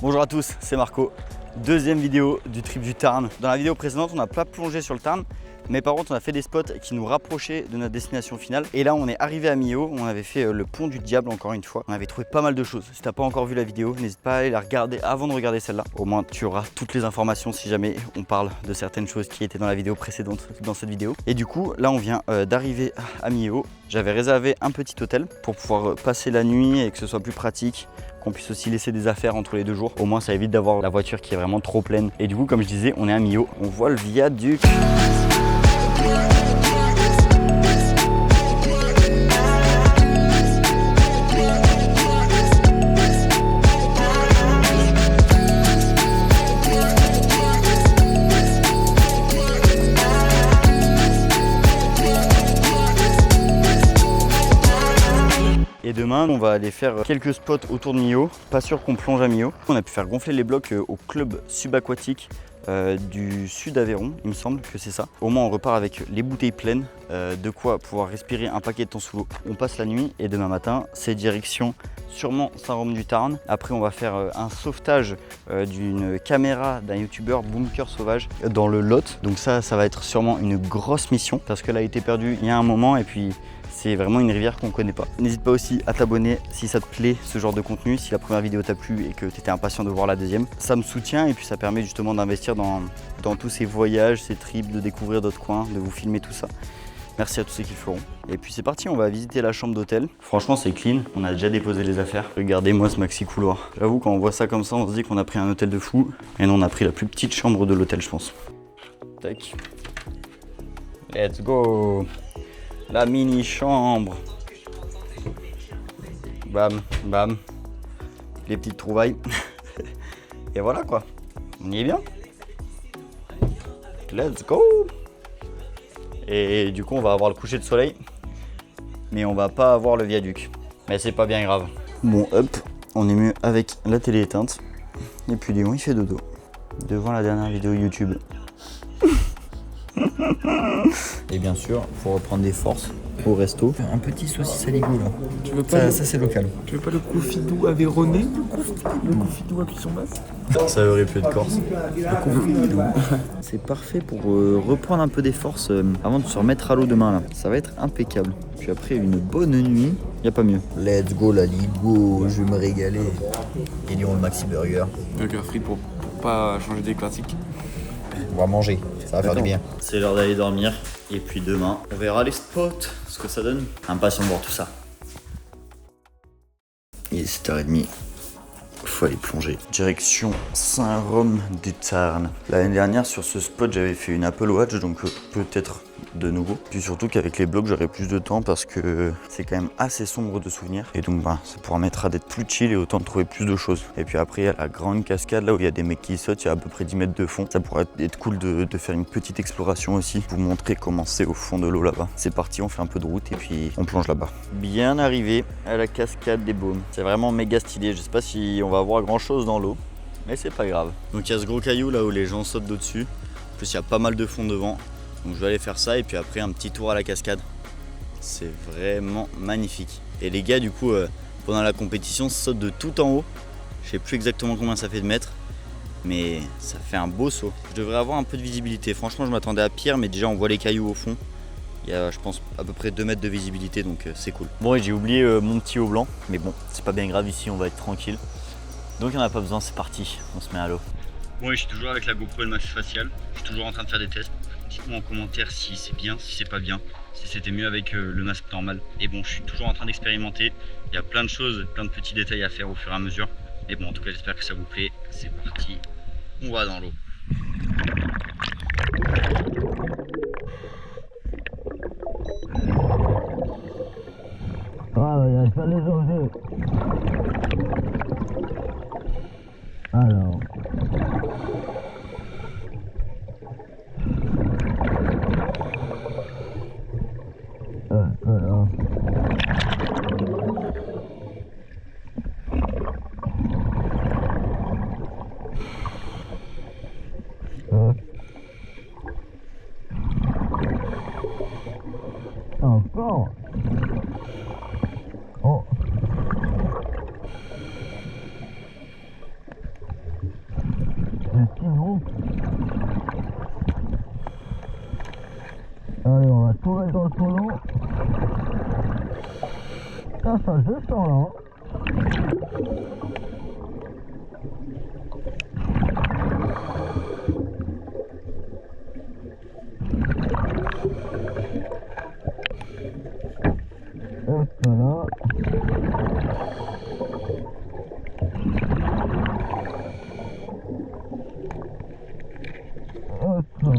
Bonjour à tous, c'est Marco. Deuxième vidéo du trip du Tarn. Dans la vidéo précédente, on n'a pas plongé sur le Tarn, mais par contre, on a fait des spots qui nous rapprochaient de notre destination finale. Et là, on est arrivé à Millau, on avait fait le pont du diable encore une fois. On avait trouvé pas mal de choses. Si t'as pas encore vu la vidéo, n'hésite pas à aller la regarder avant de regarder celle-là. Au moins, tu auras toutes les informations si jamais on parle de certaines choses qui étaient dans la vidéo précédente, dans cette vidéo. Et du coup, là, on vient d'arriver à Millau. J'avais réservé un petit hôtel pour pouvoir passer la nuit et que ce soit plus pratique, qu'on puisse aussi laisser des affaires entre les 2 jours. Au moins, ça évite d'avoir la voiture qui est vraiment trop pleine. Et du coup, comme je disais, on est à Millau. On voit le viaduc. Et demain, on va aller faire quelques spots autour de Millau. Pas sûr qu'on plonge à Millau. On a pu faire gonfler les blocs au club subaquatique du sud Aveyron, il me semble que c'est ça. Au moins, on repart avec les bouteilles pleines, de quoi pouvoir respirer un paquet de temps sous l'eau. On passe la nuit et demain matin, c'est direction sûrement Saint-Rome-du-Tarn. Après, on va faire un sauvetage d'une caméra d'un youtubeur Bunker Sauvage dans le Lot. Donc ça va être sûrement une grosse mission parce qu'elle a été perdue il y a un moment et puis c'est vraiment une rivière qu'on ne connaît pas. N'hésite pas aussi à t'abonner si ça te plaît ce genre de contenu, si la première vidéo t'a plu et que tu étais impatient de voir la deuxième. Ça me soutient et puis ça permet justement d'investir dans tous ces voyages, ces trips, de découvrir d'autres coins, de vous filmer tout ça. Merci à tous ceux qui le feront. Et puis c'est parti, on va visiter la chambre d'hôtel. Franchement c'est clean, on a déjà déposé les affaires. Regardez-moi ce maxi couloir. J'avoue quand on voit ça comme ça, on se dit qu'on a pris un hôtel de fou. Et non, on a pris la plus petite chambre de l'hôtel je pense. Tac. Let's go. La mini chambre. Bam, bam. Les petites trouvailles. Et voilà quoi. On y est bien. Let's go. Et du coup, on va avoir le coucher de soleil. Mais on va pas avoir le viaduc. Mais c'est pas bien grave. Bon, hop. On est mieux avec la télé éteinte. Et puis Léon, il fait dodo. Devant la dernière vidéo YouTube. Et bien sûr, pour reprendre des forces au resto, un petit saucisse à l'igloo là. Tu veux pas Ça c'est local. Tu veux pas le confidou aveyronais? Le confidou à cuisson basse? Ça aurait pu être corse. C'est parfait pour reprendre un peu des forces avant de se remettre à l'eau demain là. Ça va être impeccable. Puis après une bonne nuit, y a pas mieux. Let's go la Ligo, je vais me régaler. Et Lyon le Maxi Burger. Burger free pour pas changer des classiques. On va manger, ça va faire du bien. C'est l'heure d'aller dormir. Et puis demain, on verra les spots, ce que ça donne. Impatient de voir tout ça. Il est 7h30. Faut aller plonger. Direction Saint-Rome-du-Tarn. L'année dernière, sur ce spot, j'avais fait une Apple Watch, donc peut-être de nouveau. Puis surtout qu'avec les blogs, j'aurai plus de temps parce que c'est quand même assez sombre de souvenirs. Et donc, ça pourra m'aider d'être plus chill et autant de trouver plus de choses. Et puis après, il y a la grande cascade, là où il y a des mecs qui sautent, il y a à peu près 10 mètres de fond. Ça pourrait être cool de faire une petite exploration aussi, vous montrer comment c'est au fond de l'eau là-bas. C'est parti, on fait un peu de route et puis on plonge là-bas. Bien arrivé à la cascade des Baumes. C'est vraiment méga stylé. Je sais pas si on va voir grand chose dans l'eau, mais c'est pas grave. Donc il y a ce gros caillou là où les gens sautent dessus. En plus il y a pas mal de fond devant. Donc je vais aller faire ça et puis après un petit tour à la cascade. C'est vraiment magnifique. Et les gars du coup pendant la compétition sautent de tout en haut. Je sais plus exactement combien ça fait de mètres, mais ça fait un beau saut. Je devrais avoir un peu de visibilité. Franchement je m'attendais à pire, mais déjà on voit les cailloux au fond. Il y a je pense à peu près 2 mètres de visibilité, donc c'est cool. Bon et j'ai oublié mon petit haut blanc, mais bon c'est pas bien grave, ici on va être tranquille. Donc il n'y en a pas besoin, c'est parti, on se met à l'eau. Bon et je suis toujours avec la GoPro et le masque facial, je suis toujours en train de faire des tests. Dites-moi en commentaire si c'est bien, si c'est pas bien, si c'était mieux avec le masque normal. Et bon, je suis toujours en train d'expérimenter, il y a plein de choses, plein de petits détails à faire au fur et à mesure. Mais bon, en tout cas j'espère que ça vous plaît, c'est parti, on va dans l'eau. Ah, il y a pas les enjeux. Alors. Alors. Encore. Oh. sinon. Allez, on va tout mettre dans le tonneau. Ça descend là. Hop là. Hop là.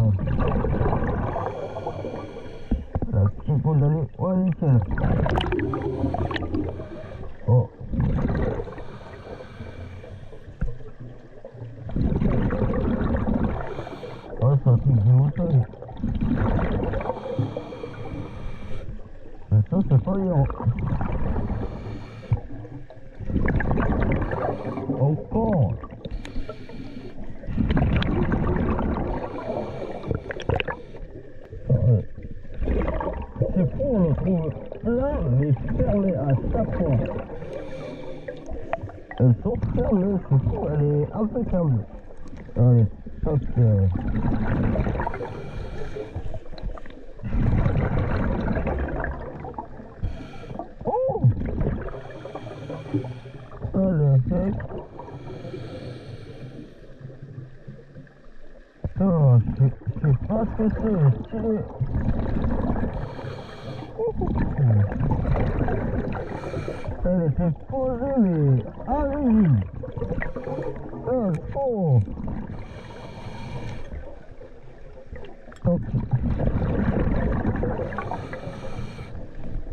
La petite boule d'aller. Ouais, nickel. Oh. Oh, c'est un truc de montagne. Mais ça, c'est pas liant. Encore. C'est fou, on le trouve plein, mais fermé à chaque fois. Elles sont fermées, c'est fou, elle est impeccable. Allez, hop. Oh! Allez, c'est... Oh, je sais pas ce que c'est, stylé. Elle était posée, mais allez-y. Oh. Ok.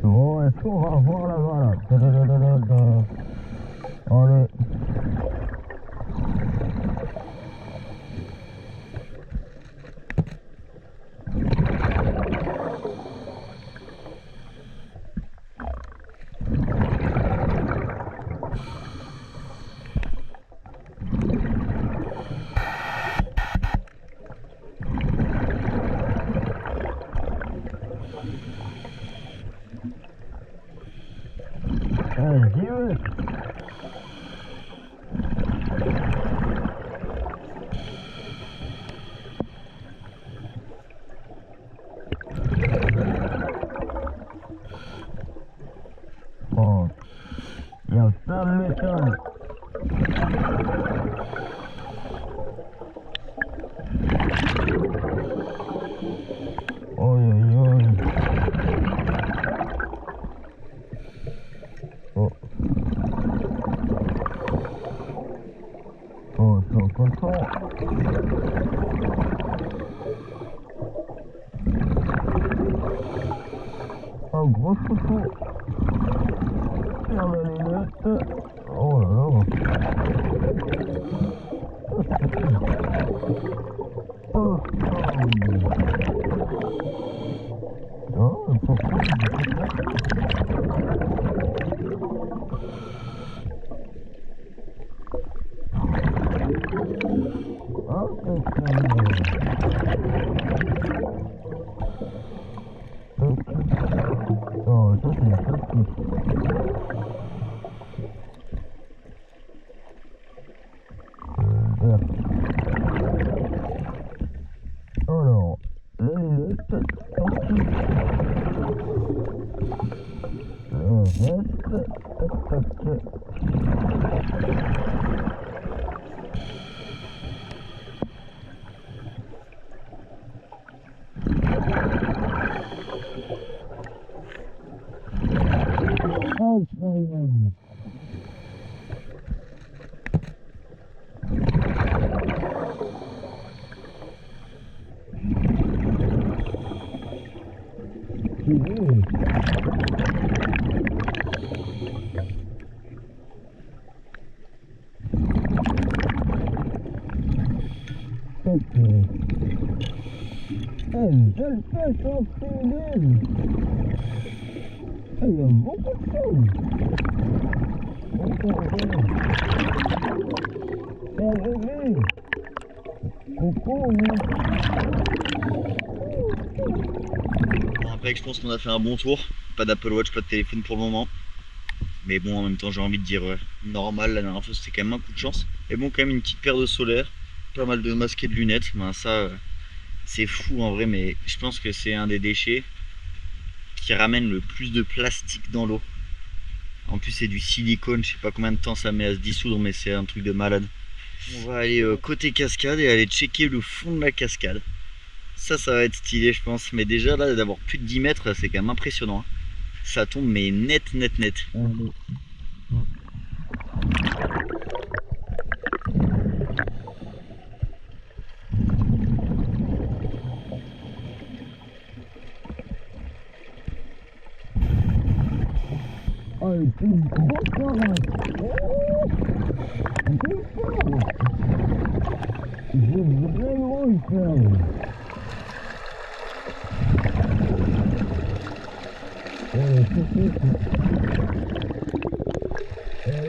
Bon, est-ce qu'on va voir là-bas là? Allez. J'y vais. Bon, il y a plein de méthodes. Oh, je suis content. Un gros chouchou. Ferme les lunettes. Oh là là. Oh, oh, pourquoi oh, ça c'est facile. Alors, les lunettes, sorties. Le reste, tac tac. Je le fais s'enfiler. Il y a beaucoup de choses. Bon, après, je pense qu'on a fait un bon tour. Pas d'Apple Watch, pas de téléphone pour le moment. Mais bon, en même temps, j'ai envie de dire normal. La dernière fois, c'était quand même un coup de chance. Mais bon, quand même une petite paire de solaire. pas mal de masques et de lunettes. Ben, ça, c'est fou en vrai, mais je pense que c'est un des déchets qui ramène le plus de plastique dans l'eau. En plus, c'est du silicone, je sais pas combien de temps ça met à se dissoudre, mais c'est un truc de malade. On va aller côté cascade et aller checker le fond de la cascade. Ça va être stylé, je pense. Mais déjà, là, d'avoir plus de 10 mètres, c'est quand même impressionnant. Ça tombe, mais net. Oh, c'est une grosse parade. Je veux vraiment y faire.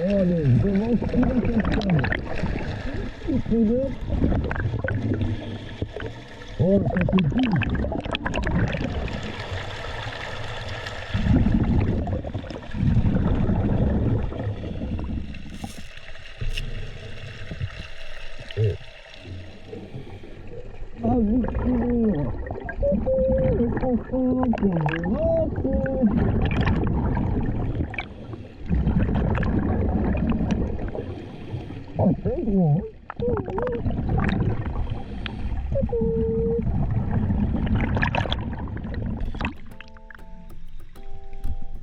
Allez, je devance tout la cascade. C'est bon. Oh, ça fait tout. Oh, c'est gros.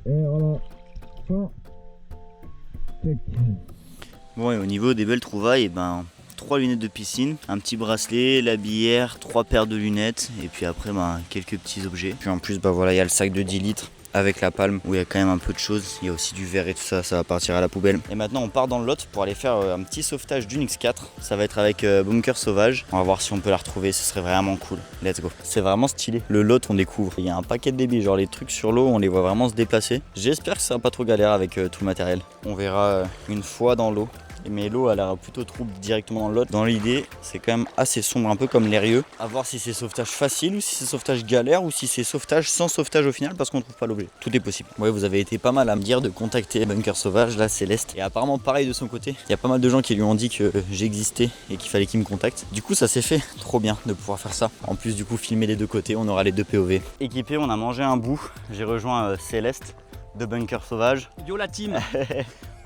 Et voilà. Bon, et au niveau des belles trouvailles, 3 lunettes de piscine, un petit bracelet, la bière, 3 paires de lunettes et puis après quelques petits objets. Puis en plus voilà, il y a le sac de 10 litres avec la palme où il y a quand même un peu de choses. Il y a aussi du verre et tout ça, ça va partir à la poubelle. Et maintenant on part dans le Lot pour aller faire un petit sauvetage d'une X4. Ça va être avec Bunker Sauvage. On va voir si on peut la retrouver, ce serait vraiment cool. Let's go. C'est vraiment stylé. Le Lot on découvre. Il y a un paquet de débits, genre les trucs sur l'eau, on les voit vraiment se déplacer. J'espère que ça va pas trop galère avec tout le matériel. On verra une fois dans l'eau. Mais l'eau a l'air plutôt trouble directement dans le Lot. Dans l'idée, c'est quand même assez sombre, un peu comme l'Érieux. À voir si c'est sauvetage facile ou si c'est sauvetage galère ou si c'est sauvetage sans sauvetage au final parce qu'on ne trouve pas l'objet. Tout est possible. Ouais, vous avez été pas mal à me dire de contacter Bunker Sauvage, là Céleste. Et apparemment pareil de son côté. Il y a pas mal de gens qui lui ont dit que j'existais et qu'il fallait qu'il me contacte. Du coup ça s'est fait. Trop bien de pouvoir faire ça. En plus du coup filmer les deux côtés, on aura les deux POV. Équipé, on a mangé un bout. J'ai rejoint Céleste de Bunker Sauvage. Yo la team.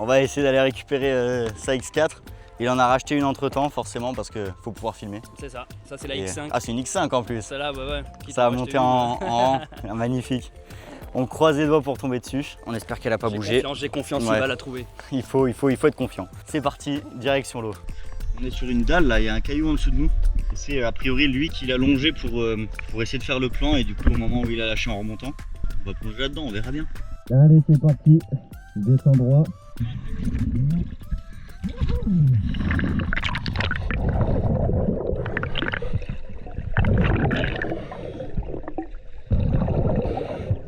On va essayer d'aller récupérer sa X4. Il en a racheté une entre temps forcément parce qu'il faut pouvoir filmer. C'est ça, ça c'est la X5. Ah c'est une X5 en plus. Celle-là, ouais. Ça a monté en rang, magnifique. On croise les doigts pour tomber dessus. On espère qu'elle n'a pas bougé. J'ai confiance, il va la trouver. Il faut être confiant. C'est parti, direction l'eau. On est sur une dalle là, il y a un caillou en dessous de nous. C'est a priori lui qui l'a longé pour essayer de faire le plan et du coup au moment où il a lâché en remontant, on va plonger là-dedans, on verra bien. Allez, c'est parti. Descends droit. Il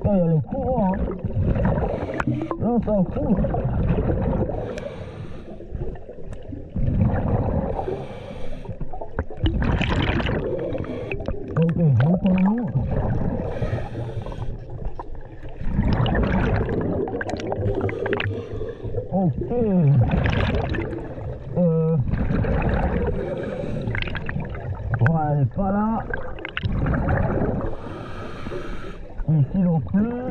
y a le courant. Là, ça fout. Ok, je monte en haut. Ok. Ouais, elle est pas là. Ici non plus.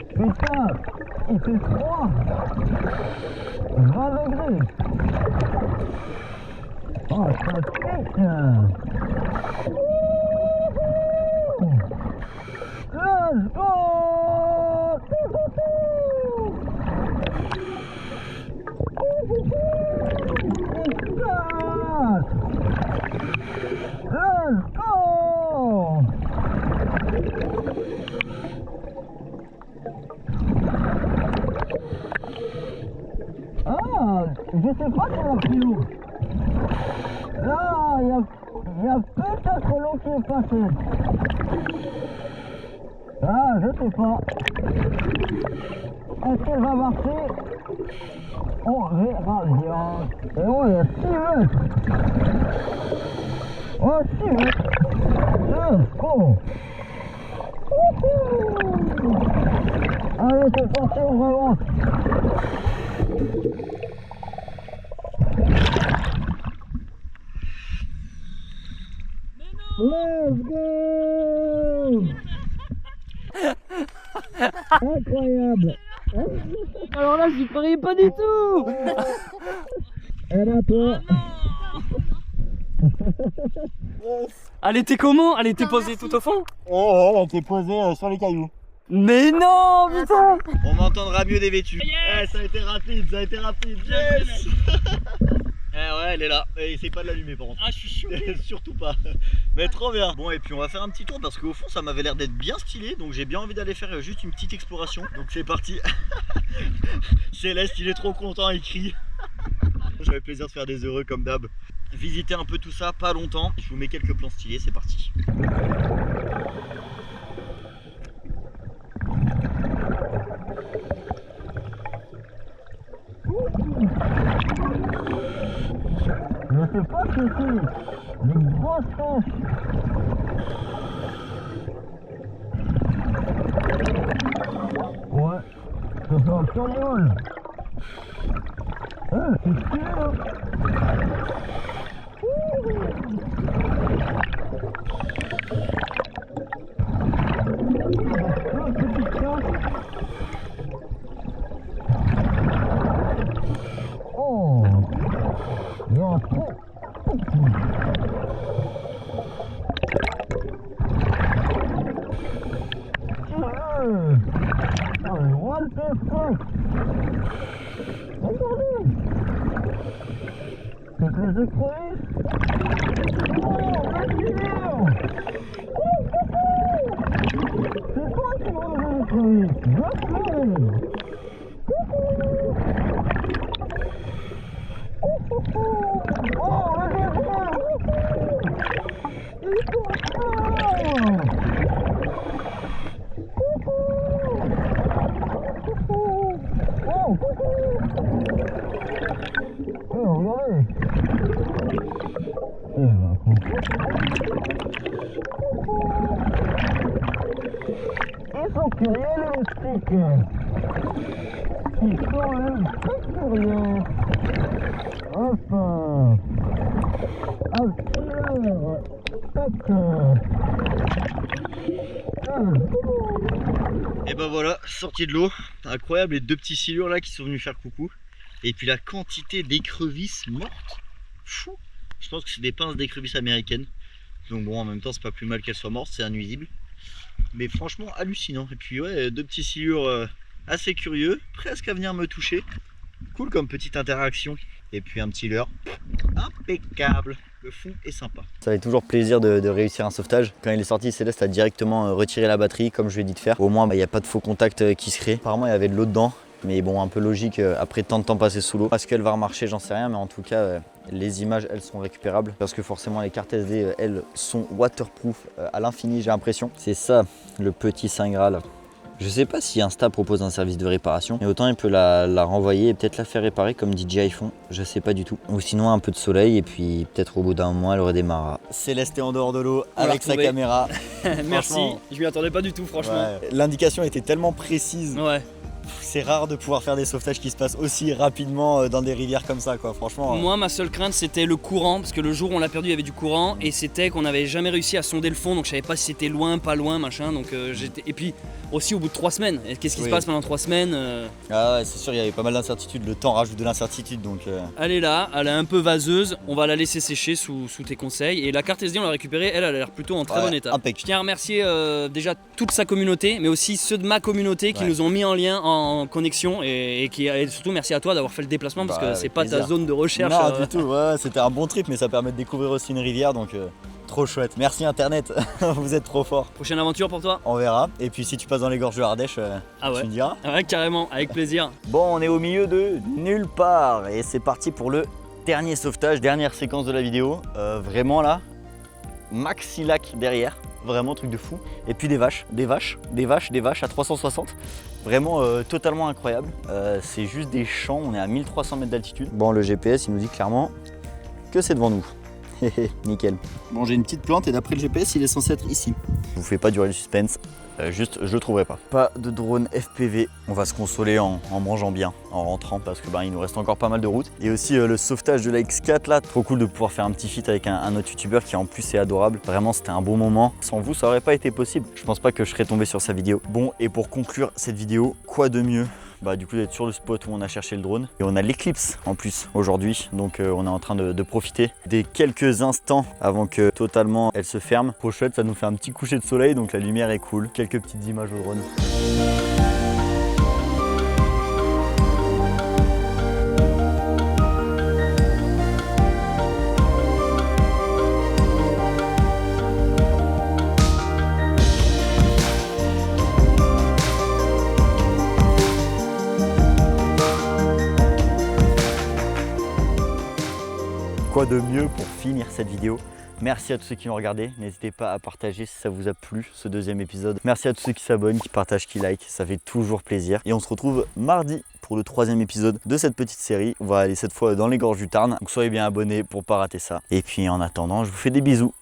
Putain, il fait froid. 20 degrés. Oh, ça pique. Let's go. Let's go! Ah, je sais pas si on a pris l'eau. Là, il y a peut-être l'eau qui est passée. Ah, je sais pas. Est-ce qu'elle va marcher? On verra bien. Et ouais, il y a 6 mètres. Oh, 6 mètres. Let's go. Allez, c'est parti, on remonte. Let's go! Incroyable! Alors là, j'y croyais pas du tout. Et là, toi? Elle était comment? Elle était posée tout au fond? Oh, elle était posée sur les cailloux. Mais non, putain! On m'entendra mieux dévêtu. Yes, ça a été rapide, ça a été rapide. Yes. Ouais, elle est là. Et essaye pas de l'allumer par contre. Ah, je suis chaud. Surtout pas. Mais trop bien. Bon, et puis on va faire un petit tour parce qu'au fond, ça m'avait l'air d'être bien stylé. Donc j'ai bien envie d'aller faire juste une petite exploration. Donc c'est parti. Céleste, il est trop content, il crie. J'avais plaisir de faire des heureux comme d'hab. Visiter un peu tout ça, pas longtemps. Je vous mets quelques plans stylés, c'est parti. Je sais pas ce que c'est. Des grosses roches. Ouais. Ça fait un camion. Ah, c'est stylé là. Oh, il y a un trou. What the fuck? Regardez! C'est les écrevisses! Oh, la figure! C'est toi qui manges les écrevisses! Je sais! Oh, la gazelle! Ils sont forts! Oh, regardez! Ils sont curieux les moustiques! Ils sont même très curieux! Enfin! Alors! Tac! Et ben voilà, sorti de l'eau. Incroyable, les deux petits silures là qui sont venus faire coucou. Et puis la quantité d'écrevisses mortes. Fou. Je pense que c'est des pinces d'écrevisses américaines. Donc bon, en même temps, c'est pas plus mal qu'elles soient mortes, c'est innuisible. Mais franchement, hallucinant. Et puis ouais, deux petits silures assez curieux, presque à venir me toucher. Cool comme petite interaction. Et puis un petit leurre. Impeccable. Le fond est sympa. Ça fait toujours plaisir de réussir un sauvetage. Quand il est sorti, Céleste a directement retiré la batterie comme je lui ai dit de faire. Au moins, il n'y a pas de faux contact qui se crée. Apparemment, il y avait de l'eau dedans. Mais bon, un peu logique après tant de temps passé sous l'eau. Est-ce qu'elle va remarcher, j'en sais rien. Mais en tout cas, les images, elles sont récupérables. Parce que forcément, les cartes SD, elles sont waterproof à l'infini, j'ai l'impression. C'est ça, le petit Saint Graal. Je sais pas si Insta propose un service de réparation, mais autant il peut la renvoyer et peut-être la faire réparer comme DJI font, je sais pas du tout. Ou sinon un peu de soleil et puis peut-être au bout d'un mois elle redémarrera. Céleste est en dehors de l'eau avec sa caméra. Merci, je m'y attendais pas du tout franchement. Ouais, l'indication était tellement précise. Ouais. C'est rare de pouvoir faire des sauvetages qui se passent aussi rapidement dans des rivières comme ça quoi, franchement. Moi ma seule crainte c'était le courant, parce que le jour où on l'a perdu il y avait du courant et c'était qu'on n'avait jamais réussi à sonder le fond, donc je savais pas si c'était loin, pas loin, machin, donc j'étais... Et puis aussi au bout de 3 semaines, qu'est-ce qui se passe pendant 3 semaines Ah ouais c'est sûr, il y avait pas mal d'incertitudes, le temps rajoute de l'incertitude donc... Elle est là, elle est un peu vaseuse, on va la laisser sécher sous tes conseils, et la carte SD on l'a récupérée, elle a l'air plutôt en très bon état. Impec. Je tiens à remercier déjà toute sa communauté, mais aussi ceux de ma communauté qui nous ont mis en lien, en connexion, et surtout merci à toi d'avoir fait le déplacement parce que c'est pas ta zone de recherche. Non du tout, ouais, c'était un bon trip mais ça permet de découvrir aussi une rivière donc trop chouette. Merci internet, vous êtes trop fort. Prochaine aventure pour toi? On verra, et puis si tu passes dans les gorges de Ardèche, ah ouais. tu me diras. Ah ouais carrément, avec plaisir. Bon on est au milieu de nulle part et c'est parti pour le dernier sauvetage, dernière séquence de la vidéo. Vraiment là, maxi lac derrière. Vraiment truc de fou. Et puis des vaches à 360. Vraiment totalement incroyable. C'est juste des champs, on est à 1300 mètres d'altitude. Bon le GPS il nous dit clairement que c'est devant nous. Nickel. Bon j'ai une petite plante et d'après le GPS il est censé être ici. Je vous fais pas durer le suspense. Juste, je le trouverai pas. Pas de drone FPV. On va se consoler en mangeant bien, en rentrant, parce que il nous reste encore pas mal de route. Et aussi le sauvetage de la X4 là, trop cool de pouvoir faire un petit feat avec un autre youtubeur qui en plus est adorable. Vraiment, c'était un bon moment. Sans vous, ça aurait pas été possible. Je pense pas que je serais tombé sur sa vidéo. Bon, et pour conclure cette vidéo, quoi de mieux du coup d'être sur le spot où on a cherché le drone. Et on a l'éclipse en plus aujourd'hui. Donc on est en train de profiter des quelques instants avant que totalement elle se ferme. Trop chouette, ça nous fait un petit coucher de soleil, donc la lumière est cool. Quelques petites images au drone. Quoi de mieux pour finir cette vidéo? Merci à tous ceux qui l'ont regardé, n'hésitez pas à partager si ça vous a plu ce deuxième épisode. Merci à tous ceux qui s'abonnent, qui partagent, qui like, ça fait toujours plaisir. Et on se retrouve mardi pour le 3e épisode de cette petite série. On va aller cette fois dans les gorges du Tarn, donc soyez bien abonnés pour pas rater ça. Et puis en attendant, je vous fais des bisous.